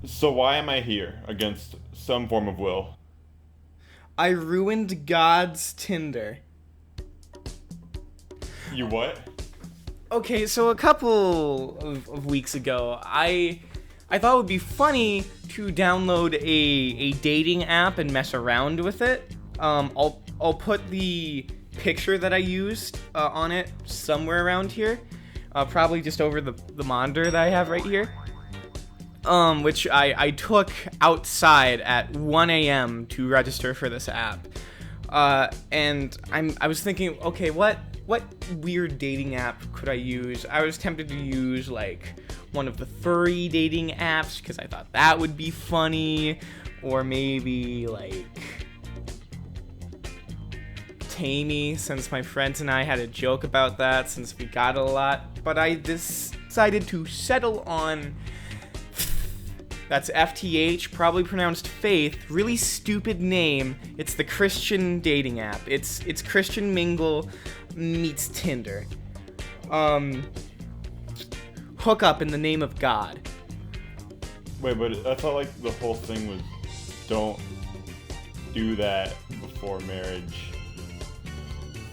So why am I here against some form of will? I ruined God's Tinder. You what? Okay, so a couple of weeks ago, I thought it would be funny to download a dating app and mess around with it. I'll put the picture that I used on it somewhere around here, probably just over the monitor that I have right here. Which I took outside at 1 a.m. to register for this app. And I was thinking, okay, what weird dating app could I use? I was tempted to use like one of the furry dating apps because I thought that would be funny, or maybe like Tammy, since my friends and I had a joke about that since we got it a lot. But I decided to settle on. That's FTH, probably pronounced Faith. Really stupid name. It's the Christian dating app. It's Christian Mingle meets Tinder. Hook up in the name of God. Wait, but I thought like the whole thing was don't do that before marriage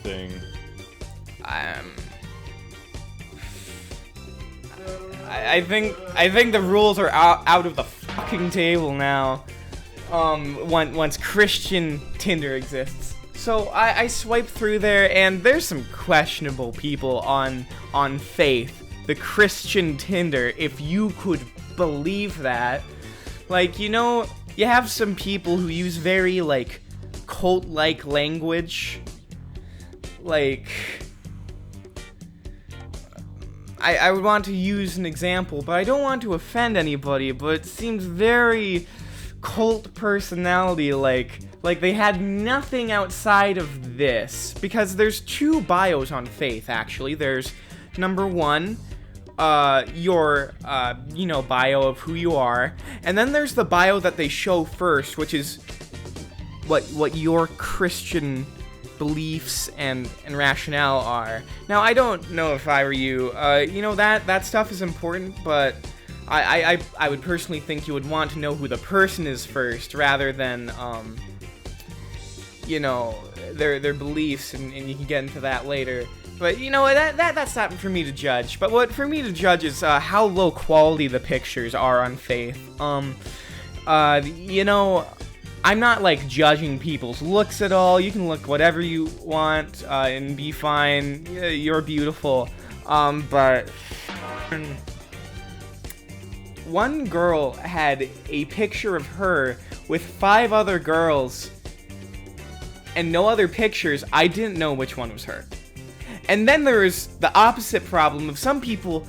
thing. I think the rules are out of the fucking table now. Once Christian Tinder exists. So I swipe through there, and there's some questionable people on Faith, the Christian Tinder, if you could believe that. Like, you know, you have some people who use very, like, cult-like language. Like, I would want to use an example, but I don't want to offend anybody, but it seems very cult personality like they had nothing outside of this. Because there's two bios on Faith, actually. There's number one, your bio of who you are, and then there's the bio that they show first, which is what your Christian beliefs and rationale are. Now, I don't know if I were you. That stuff is important, but I would personally think you would want to know who the person is first, rather than their beliefs, and you can get into that later. But that's not for me to judge. But what for me to judge is how low quality the pictures are on Faith. I'm not like judging people's looks at all. You can look whatever you want and be fine. You're beautiful. But one girl had a picture of her with 5 other girls and no other pictures. I didn't know which one was her. And then there's the opposite problem of some people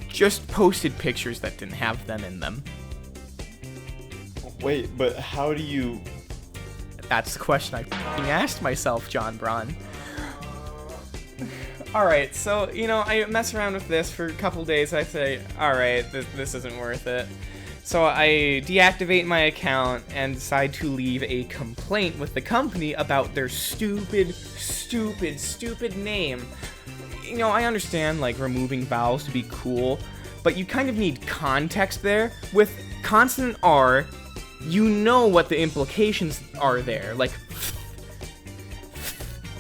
just posted pictures that didn't have them in them. Wait, but how do you... That's the question I f***ing asked myself, John Braun. Alright, so, I mess around with this for a couple days. I say, alright, this isn't worth it. So I deactivate my account and decide to leave a complaint with the company about their stupid name. I understand, like, removing vowels to be cool, but you kind of need context there. With consonant R, you know what the implications are there. Like,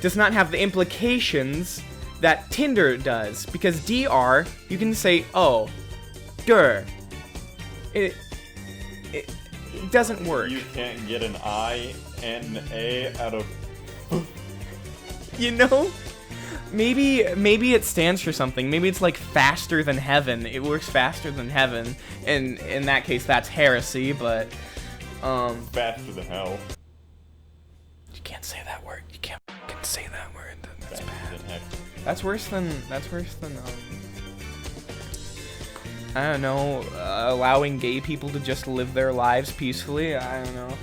does not have the implications that Tinder does. Because DR, you can say, oh, der. It doesn't work. You can't get an I and an A out of... Maybe it stands for something. Maybe it's like faster than heaven. It works faster than heaven. And in that case, that's heresy, but... faster than hell. You can't say that word. You can't fucking say that word. That's Faster bad. than heck. That's worse than I don't know, allowing gay people to just live their lives peacefully. I don't know.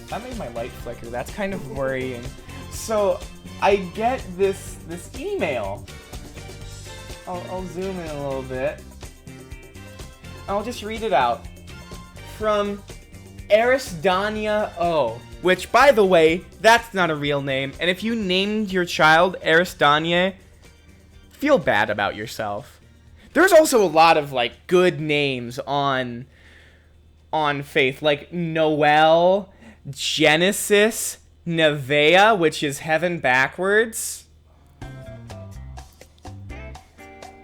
That made my light flicker. That's kind of worrying. So I get this email. I'll zoom in a little bit. I'll just read it out. From Aristania O. Which, by the way, that's not a real name. And if you named your child Aristania, feel bad about yourself. There's also a lot of like good names on Faith, like Noel, Genesis, Nevea, which is heaven backwards.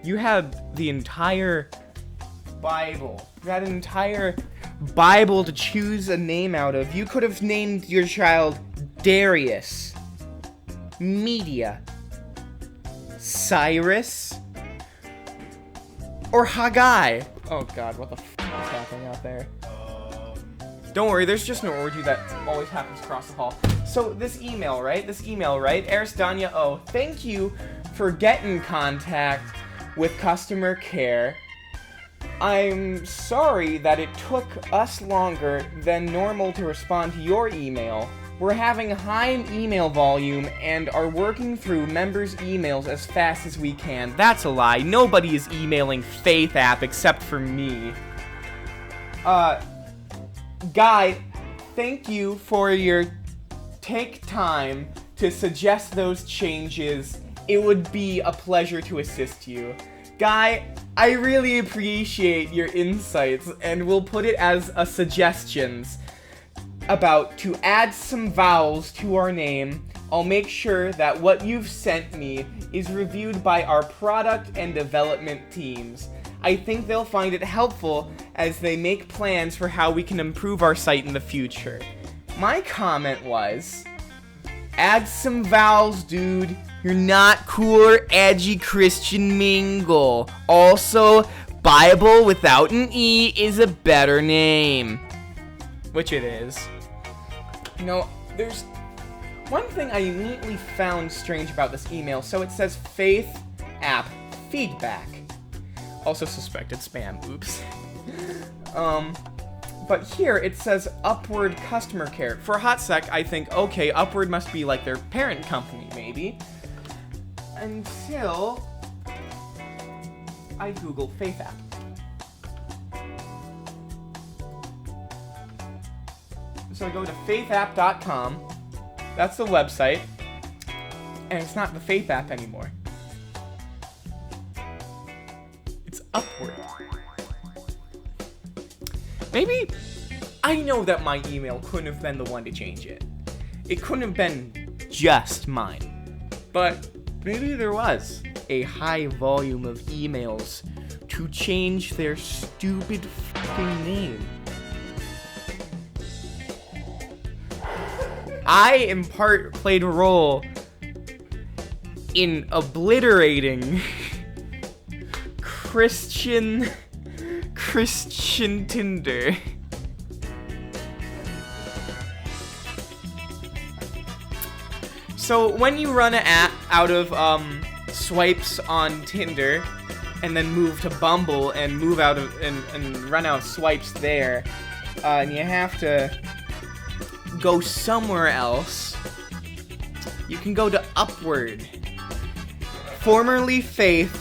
You have the entire Bible. You had an entire Bible to choose a name out of. You could have named your child Darius, Media, Cyrus, or Haggai. Oh god, what the f*** is happening out there? Don't worry, there's just no orgy that always happens across the hall. So this email, right? Aristania O. Thank you for getting in contact with customer care. I'm sorry that it took us longer than normal to respond to your email. We're having high email volume and are working through members' emails as fast as we can. That's a lie. Nobody is emailing Faith App except for me. Guy, thank you for your take time to suggest those changes. It would be a pleasure to assist you. Guy, I really appreciate your insights, and we'll put it as a suggestions about to add some vowels to our name. I'll make sure that what you've sent me is reviewed by our product and development teams. I think they'll find it helpful as they make plans for how we can improve our site in the future. My comment was, add some vowels, dude. You're not cool or edgy Christian mingle. Also, Bible without an E is a better name. Which it is. You know, there's one thing I immediately found strange about this email. So it says Faith App Feedback. Also suspected spam, oops. But here it says Upward Customer Care. For a hot sec, I think, okay, Upward must be like their parent company, maybe. Until I Google Faith App. So I go to faithapp.com. That's the website. And it's not the Faith App anymore. It's Upward. Maybe, I know that my email couldn't have been the one to change it. It couldn't have been just mine. But maybe there was a high volume of emails to change their stupid fucking name. I, in part, played a role in obliterating Christian Tinder. So when you run an app out of swipes on Tinder and then move to Bumble and move out of and run out of swipes there, and you have to go somewhere else, you can go to Upward. Formerly Faith,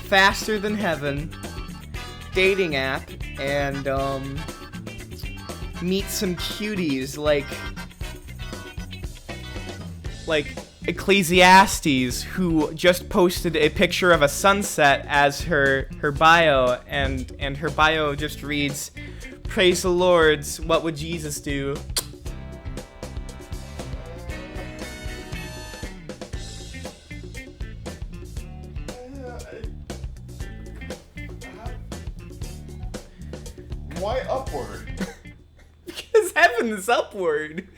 faster than heaven, dating app, and meet some cuties like Ecclesiastes, who just posted a picture of a sunset as her bio, and her bio just reads, "Praise the Lord, what would Jesus do?" Why Upward? Because heaven is upward.